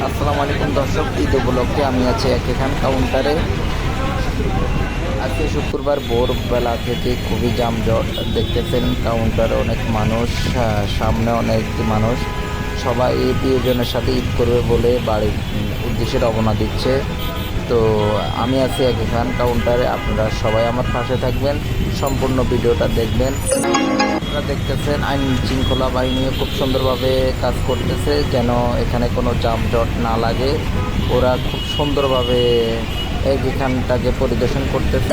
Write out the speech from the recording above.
আসসালামু আলাইকুম দর্শক, ঈদ উপলক্ষে আমি আছি এখান কাউন্টারে। আজকে শুক্রবার ভোরবেলা থেকে খুবই যানজট দেখতেছেন। কাউন্টারে অনেক মানুষ, সামনে অনেক মানুষ, সবাই প্রিয়জনের সাথে ঈদ করবে বলে বাড়ির উদ্দেশ্যে রওনা দিচ্ছে। তো আমি আছি এখান কাউন্টারে, আপনারা সবাই আমার পাশে থাকবেন, সম্পূর্ণ ভিডিওটা দেখবেন। আপনারা দেখতেছেন আইন শৃঙ্খলা বাহিনীও খুব সুন্দরভাবে কাজ করতেছে যেন এখানে কোনো যানজট না লাগে। ওরা খুব সুন্দরভাবে এখানটাকে পরিদর্শন করতেছে।